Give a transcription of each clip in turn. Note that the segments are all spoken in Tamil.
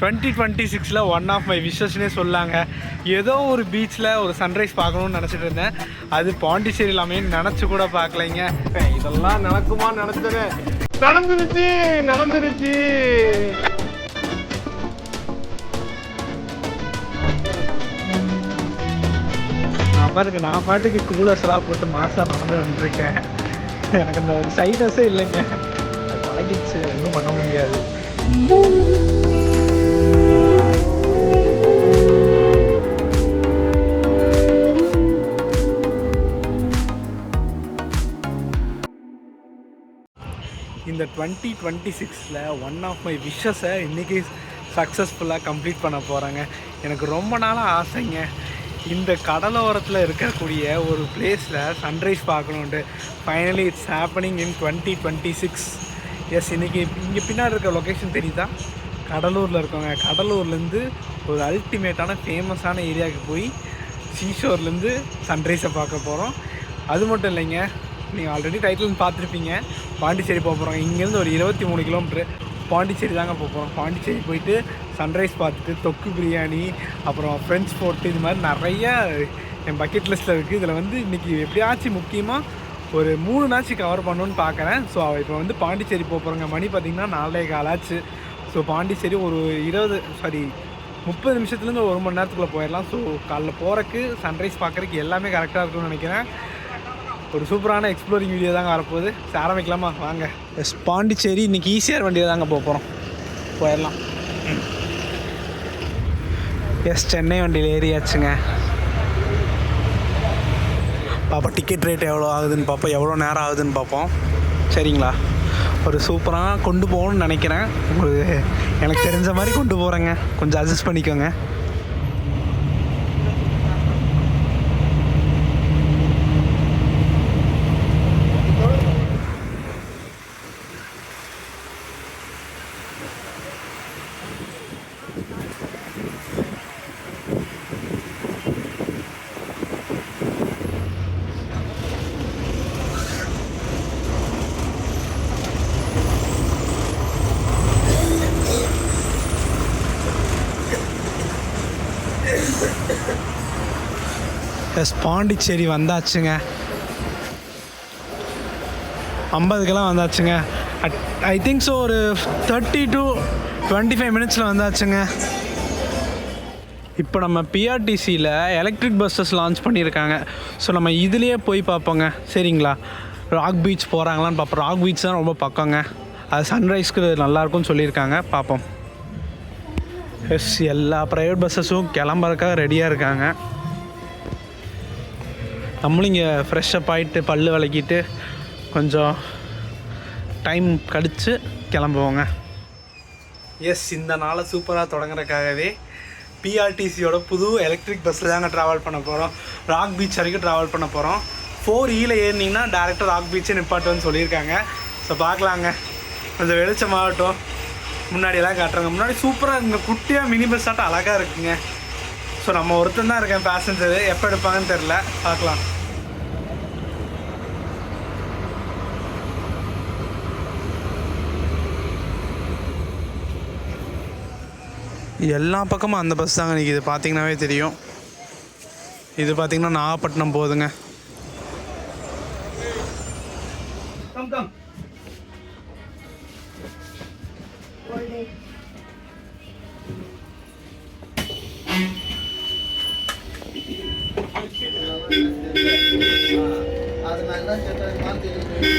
2026 ஒன் ஆஃப் மை விஷஸ்னே சொல்லாங்க. ஏதோ ஒரு பீச்சில் ஒரு சன்ரைஸ் பார்க்கணுன்னு நினச்சிட்டு இருந்தேன். அது பாண்டிச்சேரி எல்லாமே நினச்சி கூட பார்க்கலைங்க. இதெல்லாம் நடக்குமா நினச்சேன், நடந்துருச்சு. பாருங்க, நான் பாட்டுக்கு கூலர்ஸ்லாம் போட்டு மாதம் நடந்து வந்துருக்கேன். எனக்கு அந்த சைனஸே இல்லைங்க, பழகிடுச்சு, ஒன்றும் பண்ண முடியாது. இந்த 2026 ஒன் ஆஃப் மை விஷஸை இன்றைக்கி சக்ஸஸ்ஃபுல்லாக கம்ப்ளீட் பண்ண போகிறேங்க. எனக்கு ரொம்ப நாளாக ஆசைங்க, இந்த கடலோரத்தில் இருக்கக்கூடிய ஒரு பிளேஸில் சன்ரைஸ் பார்க்கணுன்ட்டு. Finally it's happening in 2026. Yes, இன்றைக்கி இங்கே பின்னாடி இருக்க லொக்கேஷன் தெரியுதா? கடலூரில் இருக்கோங்க. கடலூர்லேருந்து ஒரு அல்டிமேட்டான ஃபேமஸான ஏரியாவுக்கு போய் சீஷோர்லேருந்து சன்ரைஸை பார்க்க போகிறோம். அது மட்டும் இல்லைங்க, நீங்கள் ஆல்ரெடி டைட்டில் பார்த்துருப்பீங்க, பாண்டிச்சேரி போக போகிறோம். இங்கேருந்து ஒரு 23 கிலோமீட்ரு பாண்டிச்சேரி தாங்க போகிறோம். பாண்டிச்சேரி போயிட்டு சன்ரைஸ் பார்த்துட்டு தொக்கு பிரியாணி, அப்புறம் ஃப்ரெஞ்ச் ஃபோர்ட்டு, இது மாதிரி நிறையா என் பக்கெட் லிஸ்ட்டில் இருக்குது. இதில் வந்து இன்றைக்கி எப்படியாச்சும் முக்கியமாக ஒரு 3 நாச்சு கவர் பண்ணணுன்னு பார்க்குறேன். ஸோ இப்போ வந்து பாண்டிச்சேரி போகிறோங்க. மணி பார்த்திங்கன்னா 4:15 ஆச்சு. ஸோ பாண்டிச்சேரி ஒரு 30 நிமிஷத்துலேருந்து 1 மணி நேரத்துக்குள்ளே போயிடலாம். ஸோ காலைல போகிறக்கு சன்ரைஸ் பார்க்குறதுக்கு எல்லாமே கரெக்டாக இருக்கும்னு நினைக்கிறேன். ஒரு சூப்பரான எக்ஸ்ப்ளோரிங் வீடியோ தாங்க வரப்போகுது. ஆரம்பிக்கலாமா? வாங்க. எஸ், பாண்டிச்சேரி இன்றைக்கி ஈஸியாக வண்டியில் தாங்க போகிறோம், போயிடலாம். எஸ், சென்னை வண்டியில் ஏறியாச்சுங்க. பார்ப்போம் டிக்கெட் ரேட் எவ்வளோ ஆகுதுன்னு பார்ப்போம், எவ்வளோ நேரம் ஆகுதுன்னு பார்ப்போம். சரிங்களா? ஒரு சூப்பராக கொண்டு போகணுன்னு நினைக்கிறேன். உங்களுக்கு எனக்கு தெரிஞ்ச மாதிரி கொண்டு போகிறேங்க, கொஞ்சம் அட்ஜஸ்ட் பண்ணிக்கோங்க. எஸ், பாண்டிச்சேரி வந்தாச்சுங்க. 50 வந்தாச்சுங்க. ஐ திங்க் ஸோ ஒரு 30 to 25 மினிட்ஸில் வந்தாச்சுங்க. இப்போ நம்ம பிஆர்டிசியில் எலக்ட்ரிக் பஸ்ஸஸ் லான்ச் பண்ணியிருக்காங்க. ஸோ நம்ம இதுலேயே போய் பார்ப்போங்க. சரிங்களா? ராக் பீச் போகிறாங்களான்னு பார்ப்போம். ராக் பீச் தான் ரொம்ப பக்கங்க, அது சன்ரைஸ்க்கு நல்லாயிருக்கும்னு சொல்லியிருக்காங்க. பார்ப்போம். எஸ், எல்லா ப்ரைவேட் பஸ்ஸஸும் கிளம்புறதுக்காக ரெடியாக இருக்காங்க. நம்மளும் இங்கே ஃப்ரெஷ்ஷப் ஆகிட்டு பல் விளக்கிட்டு கொஞ்சம் டைம் கழித்து கிளம்புவோங்க. எஸ், இந்த நாளை சூப்பராக தொடங்குறதுக்காகவே பிஆர்டிசியோட புது எலக்ட்ரிக் பஸ்ஸில் தாங்க ட்ராவல் பண்ண போகிறோம். ராக் பீச் வரைக்கும் ட்ராவல் பண்ண போகிறோம். 4E ஏறினீங்கன்னா டேரெக்டாக ராக் பீச்சே நிப்பாட்டுன்னு சொல்லியிருக்காங்க. ஸோ பார்க்கலாங்க, கொஞ்சம் வெளிச்சமாகட்டும். முன்னாடியெல்லாம் காட்டுறாங்க. முன்னாடி சூப்பராக இங்கே குட்டியாக மினி பஸ் ஆட்டம் அழகாக இருக்குங்க. ஸோ நம்ம ஒருத்தன் தான் இருக்கேன் பேசஞ்சரு, எப்போ எடுப்பாங்கன்னு தெரில, பார்க்கலாம். எல்லா பக்கமும் அந்த பஸ் தாங்க நிற்கிது, பார்த்தீங்கன்னாவே தெரியும். இது பார்த்தீங்கன்னா நாகப்பட்டினம் போகுதுங்க.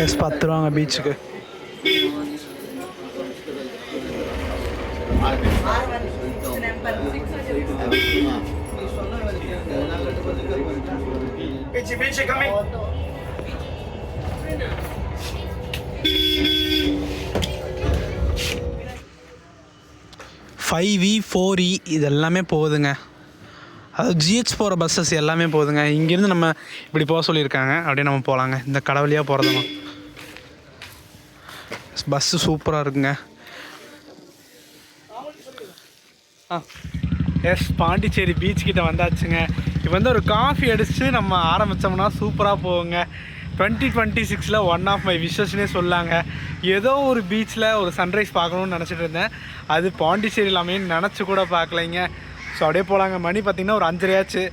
எஸ், 10 ரூபாங்க பீச்சுக்கு. $5E 4E இது எல்லாமே போகுதுங்க. அதாவது GH போகிற பஸ்ஸஸ் எல்லாமே போகுதுங்க. இங்கேருந்து நம்ம இப்படி போக சொல்லியிருக்காங்க, அப்படியே நம்ம போகலாங்க. இந்த கடவுளியாக போகிறதுமா பஸ்ஸு சூப்பராக இருக்குங்க. எஸ், பாண்டிச்சேரி பீச் கிட்ட வந்தாச்சுங்க. இப்போ வந்து ஒரு காஃபி அடித்து நம்ம ஆரம்பித்தோம்னா சூப்பராக போகுங்க. 2026 ஒன் ஆஃப் மை விஷஸ்னே சொல்லாங்க. ஏதோ ஒரு பீச்சில் ஒரு சன்ரைஸ் பார்க்கணுன்னு நினச்சிட்டு இருந்தேன். அது பாண்டிச்சேரி இல்லாமல் நினச்சி கூட பார்க்கலைங்க. ஸோ அப்படியே போகலாங்க. மணி பார்த்திங்கன்னா ஒரு 5:30 ஆச்சு.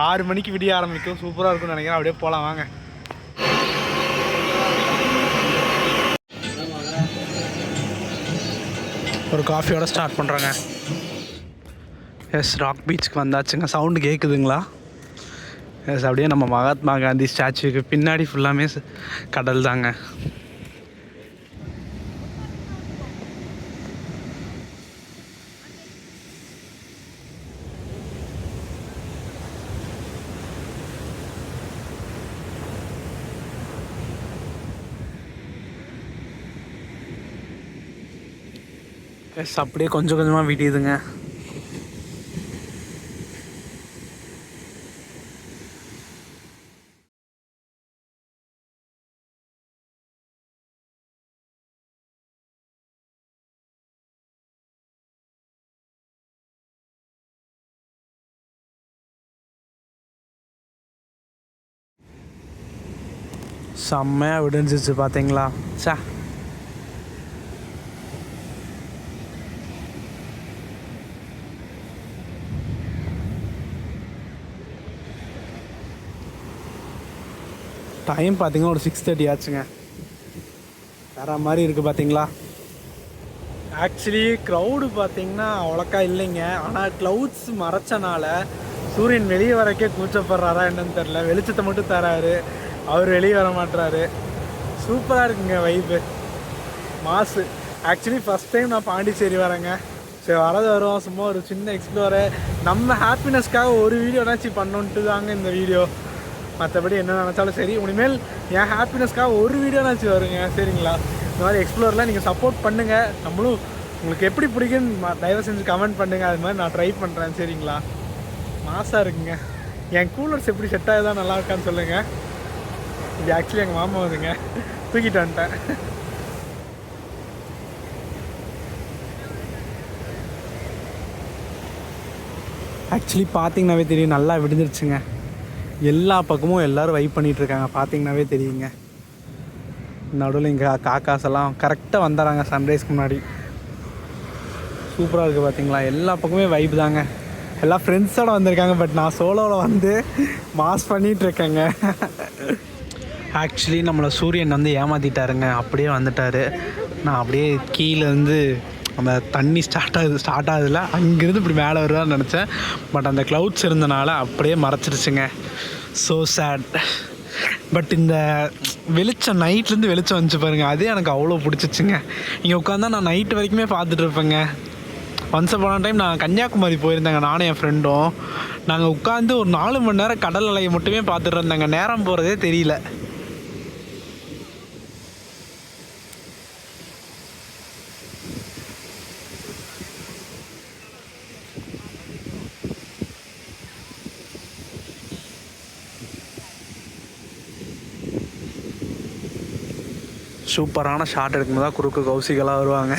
6 மணிக்கு விடிய ஆரம்பிக்கும். சூப்பராக இருக்கும்னு நினைக்கிறேன். அப்படியே போகலாம் வாங்க. ஒரு காஃபியோட ஸ்டார்ட் பண்ணுறோங்க. எஸ், ராக் பீச்சுக்கு வந்தாச்சுங்க. சவுண்டு கேட்குதுங்களா? எஸ், அப்படியே நம்ம மகாத்மா காந்தி ஸ்டாச்சுக்கு பின்னாடி ஃபுல்லாமே கடல் தாங்க. எஸ், அப்படியே கொஞ்சம் கொஞ்சமாக விடியுதுங்க. செம்மையாக விடிஞ்சிச்சு பார்த்தீங்களா? சா, டைம் பார்த்தீங்கன்னா ஒரு 6:30 ஆச்சுங்க. வேற மாதிரி இருக்குது பார்த்தீங்களா? ஆக்சுவலி க்ரௌடு பார்த்தீங்கன்னா அவ்வளோக்கா இல்லைங்க. ஆனால் க்ளவுட்ஸ் மறைச்சனால சூரியன் வெளியே வரக்கே கூச்சப்படுறாரா என்னன்னு தெரில. வெளிச்சத்தை மட்டும் தராரு, அவர் வெளியே வர மாட்டுறாரு. சூப்பராக இருக்குங்க வைப்பு, மாசு. ஆக்சுவலி ஃபஸ்ட் டைம் நான் பாண்டிச்சேரி வரேங்க. சரி, வரது வரும், சும்மா ஒரு சின்ன எக்ஸ்ப்ளோரு. நம்ம ஹாப்பினஸ்க்காக ஒரு வீடியோனாச்சும் பண்ணோன்ட்டு தாங்க இந்த வீடியோ. மற்றபடி என்ன நினச்சாலும் சரி, இனிமேல் என் ஹாப்பினஸ்க்காக ஒரு வீடியோனாச்சும் வருங்க. சரிங்களா? இந்த மாதிரி எக்ஸ்ப்ளோரில் நீங்கள் சப்போர்ட் பண்ணுங்கள். நம்மளும் உங்களுக்கு எப்படி பிடிக்குன்னு தயவு செஞ்சு கமெண்ட் பண்ணுங்கள். அது மாதிரி நான் ட்ரை பண்ணுறேன். சரிங்களா? மாசாக இருக்குங்க. என் கூலர்ஸ் எப்படி செட் ஆகுதா நல்லா இருக்கான்னு சொல்லுங்கள். இது ஆக்சுவலி எங்கள் மாமா வந்துங்க, தூக்கிட்டு வந்துட்டேன். ஆக்சுவலி பார்த்தீங்கன்னாவே தெரியும், நல்லா விடிஞ்சிருச்சுங்க. எல்லா பக்கமும் எல்லோரும் வைப் பண்ணிகிட்ருக்காங்க. பார்த்தீங்கன்னாவே தெரியுங்க. நடுவில் இங்கே காக்காசெல்லாம் கரெக்டாக வந்துடுறாங்க சன்ரைஸ்க்கு முன்னாடி. சூப்பராக இருக்குது பார்த்தீங்களா? எல்லா பக்கமே வைப் தாங்க. எல்லாம் ஃப்ரெண்ட்ஸோடு வந்திருக்காங்க. பட் நான் சோலோவில் வந்து மாஸ் பண்ணிகிட்ருக்கேங்க. ஆக்சுவலி நம்மளை சூரியன் வந்து ஏமாற்றிட்டாருங்க. அப்படியே வந்துட்டார். நான் அப்படியே கீழே வந்து அந்த தண்ணி ஸ்டார்ட் ஆகுதுல, அங்கேருந்து இப்படி மேலே வருவான்னு நினச்சேன். பட் அந்த க்ளவுட்ஸ் இருந்தனால அப்படியே மறைச்சிருச்சுங்க. So sad. பட் இந்த வெளிச்சம், நைட்லேருந்து வெளிச்சம் வந்துச்சு பாருங்கள், அதே எனக்கு அவ்வளோ பிடிச்சிச்சுங்க. இங்கே உட்காந்தா நான் நைட்டு வரைக்குமே பார்த்துட்டு இருப்பேங்க. ஒன்ஸ் அப்பான டைம் நான் கன்னியாகுமரி போயிருந்தேங்க, நானும் என் ஃப்ரெண்டும். நாங்கள் உட்காந்து ஒரு 4 மணி நேரம் கடல் அலையை மட்டுமே பார்த்துட்டு இருந்தேங்க. நேரம் போகிறதே தெரியல. சூப்பரான ஷாட் எடுக்கும்போது தான் குறுக்கு கௌசிகளாக வருவாங்க.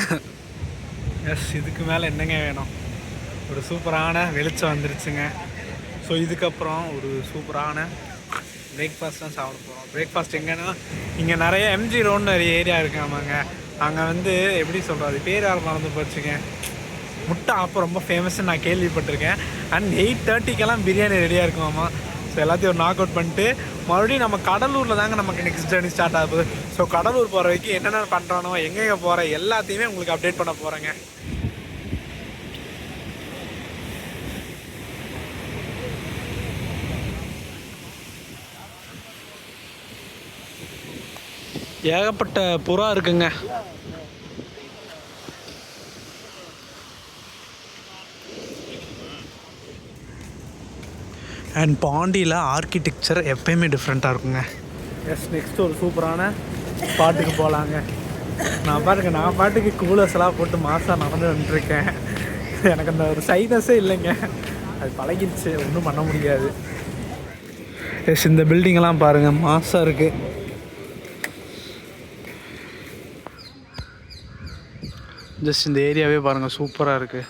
எஸ், இதுக்கு மேலே என்னங்க வேணும்? ஒரு சூப்பரான வெளிச்சம் வந்துருச்சுங்க. ஸோ இதுக்கப்புறம் ஒரு சூப்பரான பிரேக்ஃபாஸ்ட் தான் சாப்பிட போகிறோம். பிரேக்ஃபாஸ்ட் எங்கன்னா, இங்கே நிறைய எம்ஜி ரோடுன்னு நிறைய ஏரியா இருக்காமாங்க. அங்கே வந்து எப்படி சொல்கிறது, பேர் யாரும் மறந்து போச்சுங்க. முட்டை ஆப்பம் ரொம்ப ஃபேமஸ்ன்னு நான் கேள்விப்பட்டிருக்கேன். அண்ட் 8:30க்கெல்லாம் பிரியாணி ரெடியாக இருக்குமாம்மா. ஸோ எல்லாத்தையும் ஒரு நாக் அவுட் பண்ணிட்டு மறுபடியும் நம்ம கடலூரில் தாங்க நமக்கு நெக்ஸ்ட் ஜேர்னி ஸ்டார்ட் ஆகுது. ஸோ கடலூர் போகிற வரைக்கும் என்னென்ன பண்ணுறானோ, எங்கெங்கே போகிறேன் எல்லாத்தையுமே உங்களுக்கு அப்டேட் பண்ண போகிறேங்க. ஏகப்பட்ட புறா இருக்குங்க. அண்ட் பாண்டியில் ஆர்கிடெக்சர் எப்பயுமே டிஃப்ரெண்ட்டாக இருக்குங்க. எஸ், நெக்ஸ்ட் ஒரு சூப்பரான ஸ்பாட்டுக்கு போகலாங்க. நான் பாட்டுக்கு கூலர்ஸ் எல்லாம் போட்டு மாசாக நடந்து வந்துட்டுருக்கேன். எனக்கு அந்த ஒரு சைனஸே இல்லைங்க, அது பழகிடுச்சு, ஒன்றும் பண்ண முடியாது. எஸ், இந்த பில்டிங்கெல்லாம் பாருங்கள், மாசாக இருக்குது. ஜஸ்ட் இந்த ஏரியாவே பாருங்கள், சூப்பராக இருக்குது.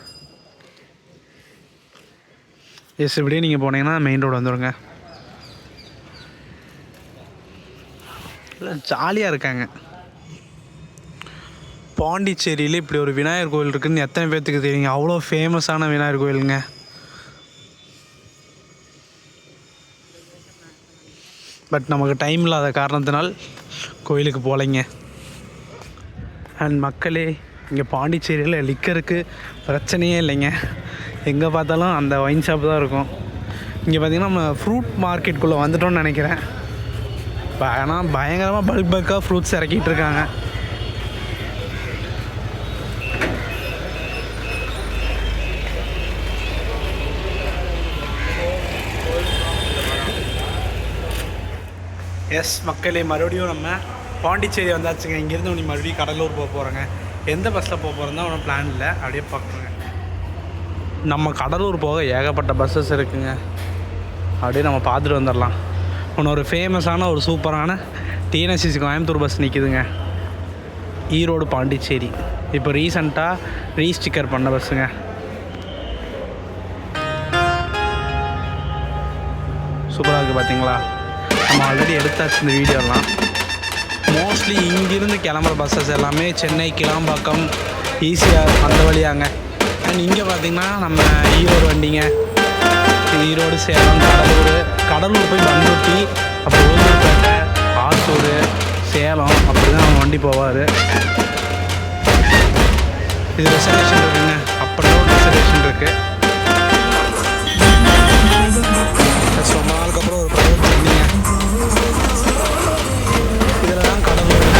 எஸ், இப்படியே நீங்கள் போனீங்கன்னா மெயின் ரோடு வந்துடுங்க. இல்லை ஜாலியாக இருக்காங்க. பாண்டிச்சேரியில் இப்படி ஒரு விநாயகர் கோவில் இருக்குதுன்னு எத்தனை பேர்த்துக்கு தெரியுங்க? அவ்வளோ ஃபேமஸான விநாயகர் கோவிலுங்க. பட் நமக்கு டைம் இல்லாத காரணத்தினால் கோயிலுக்கு போகலைங்க. அண்ட் மக்களே, இங்கே பாண்டிச்சேரியில் லிக்கருக்கு பிரச்சனையே இல்லைங்க. எங்கே பார்த்தாலும் அந்த ஒயின் ஷாப் தான் இருக்கும். இங்கே பார்த்திங்கன்னா நம்ம ஃப்ரூட் மார்க்கெட்டுக்குள்ளே வந்துட்டோம்னு நினைக்கிறேன். ஆனால் பயங்கரமாக பல்காக ஃப்ரூட்ஸ் இறக்கிட்டு இருக்காங்க. எஸ் மக்களே, மறுபடியும் நம்ம பாண்டிச்சேரி வந்தாச்சுங்க. இங்கேருந்து நீ மறுபடியும் கடலூர் போக போகிறோங்க. எந்த பஸ்ஸில் போக போகிறோம் தான் ஒன்றும் பிளான் இல்லை, அப்படியே பார்க்குறோங்க. நம்ம கடலூர் போக ஏகப்பட்ட பஸ்ஸஸ் இருக்குங்க. அப்படியே நம்ம பார்த்துட்டு வந்துடலாம். இன்னொரு ஃபேமஸான ஒரு சூப்பரான டிஎன்எஸ்சிசி கோயம்புத்தூர் பஸ் நிற்கிதுங்க, ஈரோடு பாண்டிச்சேரி. இப்போ ரீசெண்டாக ரீஸ்டிக்கர் பண்ண பஸ்ஸுங்க. சூப்பராக இருக்குது பார்த்தீங்களா? நம்ம ஆல்ரெடி எடுத்தாச்சு இந்த வீடியோலாம். மோஸ்ட்லி இங்கிருந்து கிளம்புற பஸ்ஸஸ் எல்லாமே சென்னை, கிளாம்பாக்கம், ஈசிஆர் அந்த வழியாங்க. அண்ட் இங்கே பார்த்திங்கன்னா நம்ம ஈரோடு வண்டிங்க. ஈரோடு, சேலம், கடலூர் போய் பண்ருட்டி, அப்புறம் ஓசூர்பேட்டை, ஆத்தூர், சேலம், அப்படி தான் நம்ம வண்டி போவார். இது ரிசர்வேஷன் இருக்குங்க, அப்புறம் ஒரு ரிசர்வேஷன் இருக்குது. ரொம்ப நாளுக்கு அப்புறம் ஒரு ப்ரைவேட் வண்டிங்க. இதில் தான் கடலூர்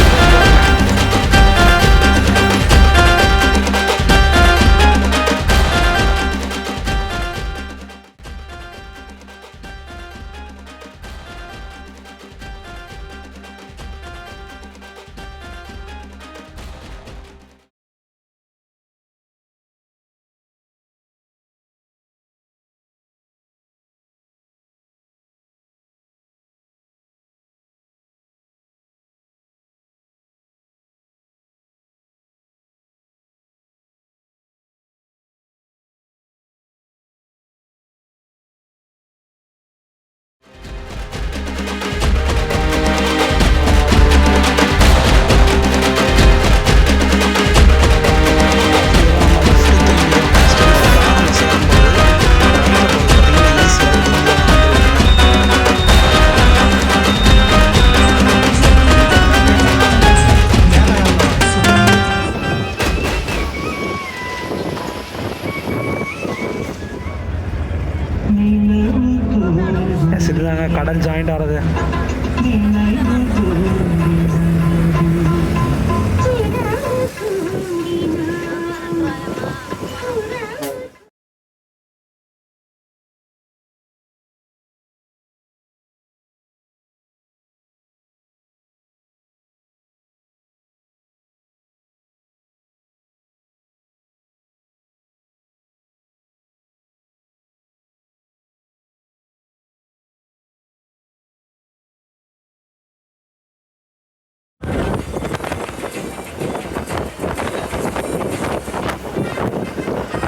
இதுதாங்க கடல் ஜாயிண்ட் ஆகிறது.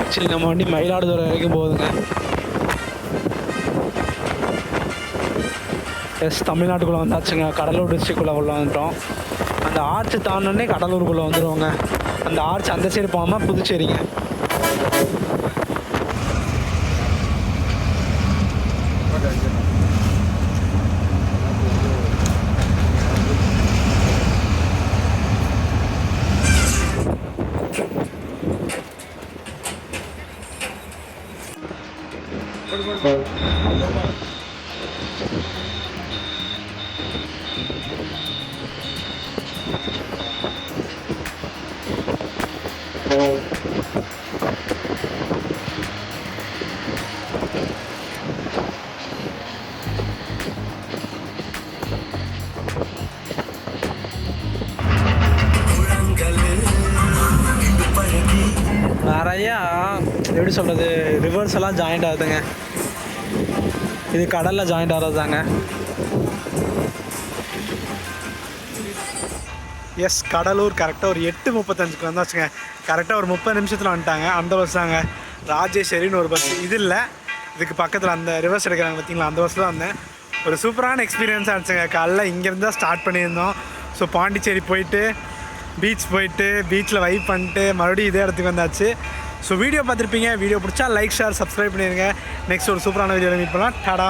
ஆக்சுவலி நம்ம வண்டி மயிலாடுதுறை வரைக்கும் போகுதுங்க. எஸ், தமிழ்நாட்டுக்குள்ளே வந்தாச்சுங்க. கடலூர் டிஸ்ட்ரிக்ட்குள்ளே வந்துட்டோம். அந்த ஆர்ச்சு தாண்டோடனே கடலூருக்குள்ளே வந்துடுவோங்க. அந்த ஆர்ச் அந்த சைடு போகாமல் புதுச்சேரிங்க. நிறையா எப்படி சொல்கிறது, ரிவர்ஸ் எல்லாம் ஜாயிண்ட் ஆகுதுங்க. இது கடலில் ஜாயிண்ட் ஆகிறது தாங்க. எஸ், கடலூர் கரெக்டாக ஒரு 8:35 வந்தாச்சுங்க. கரெக்டாக ஒரு 30 நிமிஷத்தில் வந்துட்டாங்க. அந்த பஸ் தாங்க ராஜேஸ்வரின்னு ஒரு பஸ். இது இல்லை, இதுக்கு பக்கத்தில் அந்த ரிவர்ஸ் எடுக்கிறாங்க பார்த்தீங்களா, அந்த பஸ் தான் வந்தேன். ஒரு சூப்பரான எக்ஸ்பீரியன்ஸாக இருந்துச்சுங்க. காலைல இங்கேருந்து தான் ஸ்டார்ட் பண்ணியிருந்தோம். ஸோ பாண்டிச்சேரி போயிட்டு பீச்சில் வைப் பண்ணிட்டு மறுபடியும் இதே இடத்துக்கு வந்தாச்சு. ஸோ வீடியோ பார்த்துருப்பீங்க. வீடியோ பிடிச்சா லைக் ஷேர் சப்ஸ்கிரைப் பண்ணிடுங்க. நெக்ஸ்ட் ஒரு சூப்பரான வீடியோவில் மீட் பண்ணலாம். டாடா.